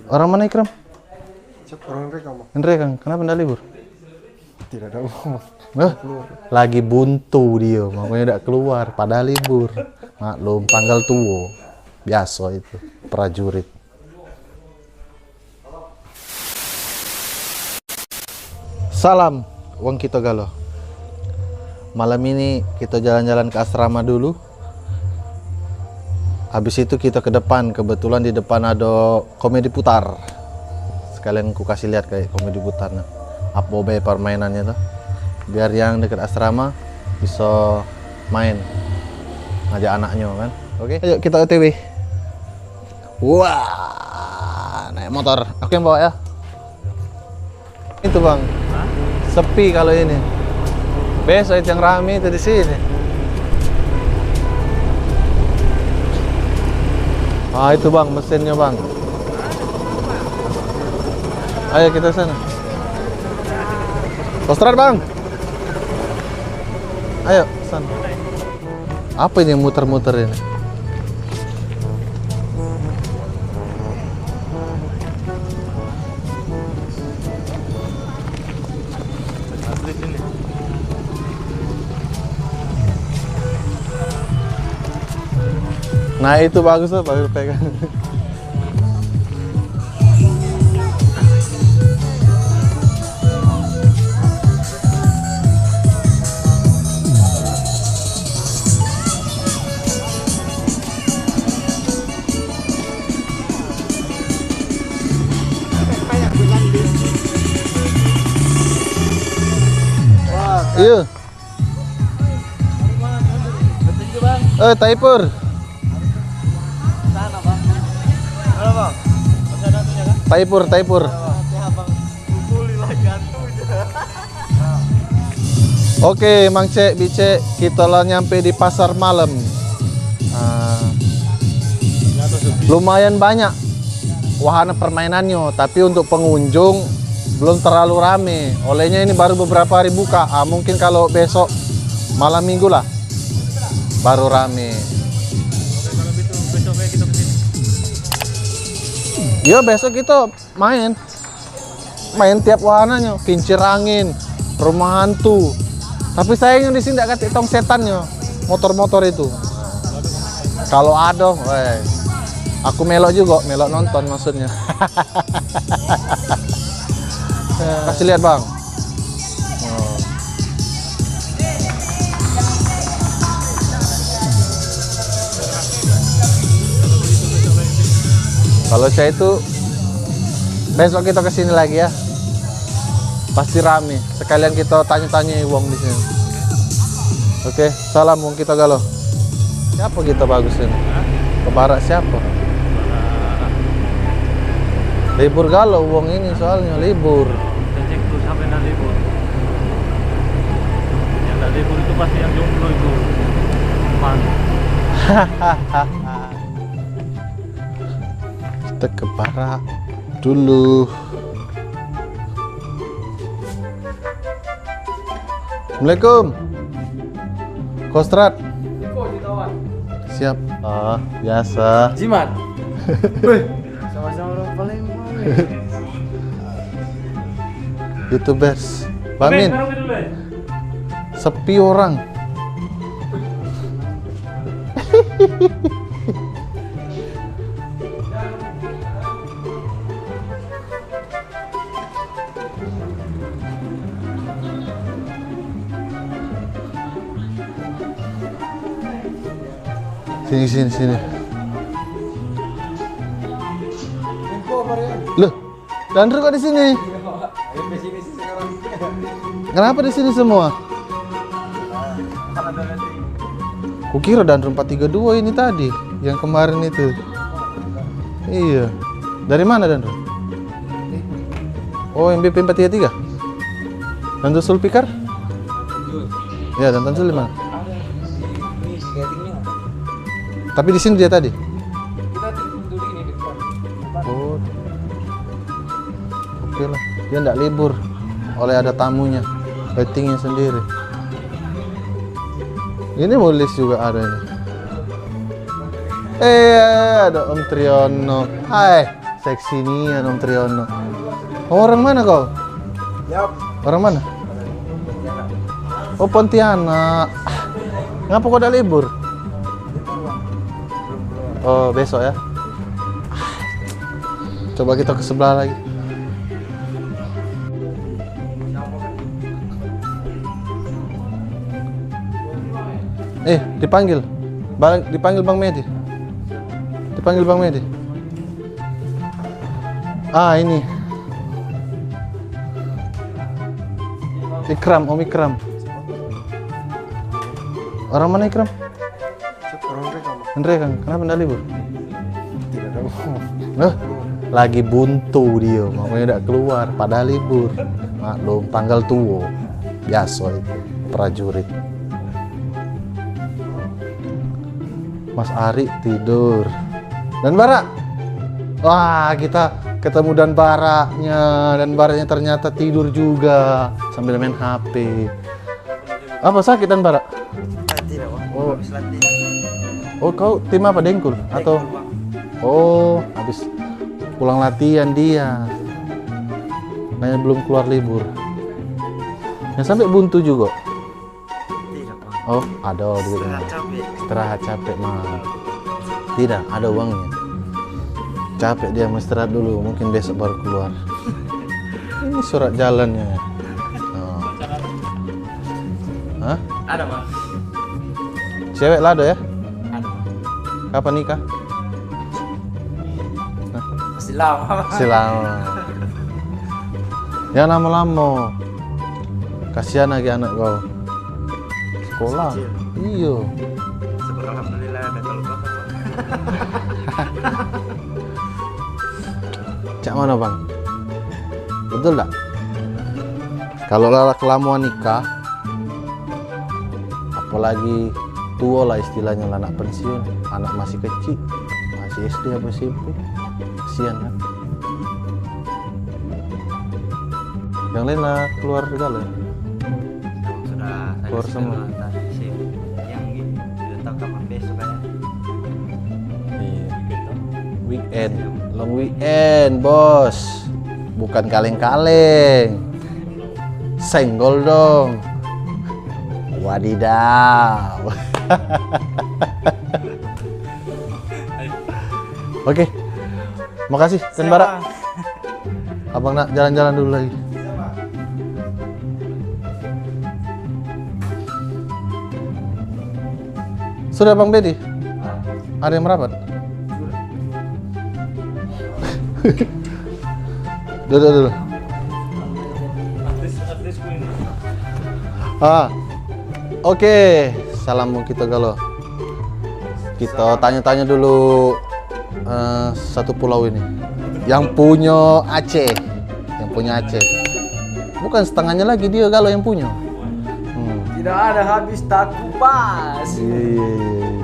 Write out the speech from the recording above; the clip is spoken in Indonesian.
Orang mana Ikram? Orang rekam. Rekam. Kenapa ndak libur? Tidak ada uang. Lagi buntu dia, makanya tidak keluar. Padahal libur. Maklum, tanggal tua. Biasa itu, prajurit. Salam, Wong Kito Galo. Malam ini kita jalan-jalan ke asrama dulu. Habis itu kita ke depan. Kebetulan di depan ada komedi putar. Sekalian ku kasih lihat kayak komedi putarnya. Apa be permainannya tuh. Biar yang dekat asrama bisa main. Ngajak anaknya kan. Oke, ayo kita OTW. Wah, naik motor. Aku yang bawa ya. Itu bang. Sepi kalau ini. Besok yang rame itu di sini. Ah itu bang, mesinnya bang. Ayo kita sana. Kostrat bang. Ayo sana. Apa ini yang muter-muter ini? Nah itu bagus tuh, bagus pegang. Iya. Taipur. Taipur. Oke, Mang Cek, Bice, kita lah nyampe di pasar malam. Lumayan banyak wahana permainannya, tapi untuk pengunjung belum terlalu rame. Olehnya ini baru beberapa hari buka. Mungkin kalau besok malam minggu lah baru rame. Iya besok kita main tiap wahananya, kincir angin, rumah hantu. Tapi sayangnya di sini tidak ada tong setannya, motor-motor itu. Kalau ada, aku melok juga, melok nonton maksudnya. Kasih lihat bang. Kalau saya itu besok kita kesini lagi ya, pasti rame. Sekalian kita tanya-tanya Wong di sini. Oke, salam Wong Kito Galo. Siapa kita bagus ini? Ke barat siapa? Libur galau Wong ini soalnya libur. Cek tuh sampai nggak libur. Yang nggak libur itu pasti yang jomblo itu. Mana? Kita ke barat dulu. Assalamualaikum. Kostrat. Siap. Biasa. Jimat. Sama-sama orang Palembang. YouTubers. Bamin. Sepi orang. Sini. Loh, Dandru kok di sini? Kenapa di sini semua? Kukira Dandru 432 ini tadi, yang kemarin itu. Iya. Dari mana Dandru? Oh, yang BP 433? Dandru Sulfikar? Ya, dan Tansul di mana? Tapi di sini dia tadi. Kita tidur ini di depan. Oh. Oke lah. Dia enggak libur. Oleh ada tamunya. Ratingnya sendiri. Ini Mulis juga ada ini. Ada Om Triono. Hai. seksi nih Om Triyono. Oh, orang mana kau? Yap. Orang mana? Oh, Pontianak. Ngapa kau udah libur? Oh, besok ya. Coba kita ke sebelah lagi. Dipanggil. Dipanggil Bang Medi. Dipanggil Bang Medi. Ah, ini. Ikram, Om Ikram. Orang mana Ikram? Cep orang reka mah. Andre Kang, kenapa enggak libur? Tidak tahu. Loh, lagi buntu dia, makanya enggak keluar, padahal libur. Maklum, tanggal tua. Biasa itu, prajurit. Mas Ari tidur. Dan Bara. Wah, kita ketemu Dan Baraknya. Dan Baraknya ternyata tidur juga sambil main HP. Apa sakit Dan Barak? Tidak, Bang. Oh. Habis latihan. Oh, kau tim apa, Dengkul? Atau oh, habis pulang latihan dia. Makanya belum keluar libur. Yang sampai buntu juga. Tidak, Bang. Oh, ada duitnya. Capek. Istirahat capek mah. Tidak, ada uangnya. Capek dia, mau istirahat dulu, mungkin besok baru keluar. Ini surat jalannya. Oh. Hah? Ada Mas. Cewek lado ya? Ada. Kapan nikah? Masih lama. Silama. Ya lama-lama. Kasihan lagi anak kau. Sekolah. Kecil. Iya. Syukur alhamdulillah ada kalau bapak. Cak mana bang? Betul tak? Kalau lah kelamuan nikah, apalagi tua lah istilahnya lah, anak pensiun, anak masih kecil, masih SD apa SMP, kasihan kan? Yang lain lah keluar galau. Sudah Keluar semua. tadi sih yang gitu. Tidak tahu kapan besok ya. Iya. Weekend, long weekend bos, bukan kaleng-kaleng. Senggol dong. Wadidaw. Oke, makasih Dan Bara. Abang nak jalan-jalan dulu lagi. Sudah Bang Bedi? Ada yang merapat? Dulu. Artisku ini. Oke. Salam kita galau. Kita tanya-tanya dulu satu pulau ini. Yang punya Aceh. Yang punya Aceh. Bukan setengahnya lagi dia galau yang punya. Tidak ada habis tak kupas. Iya.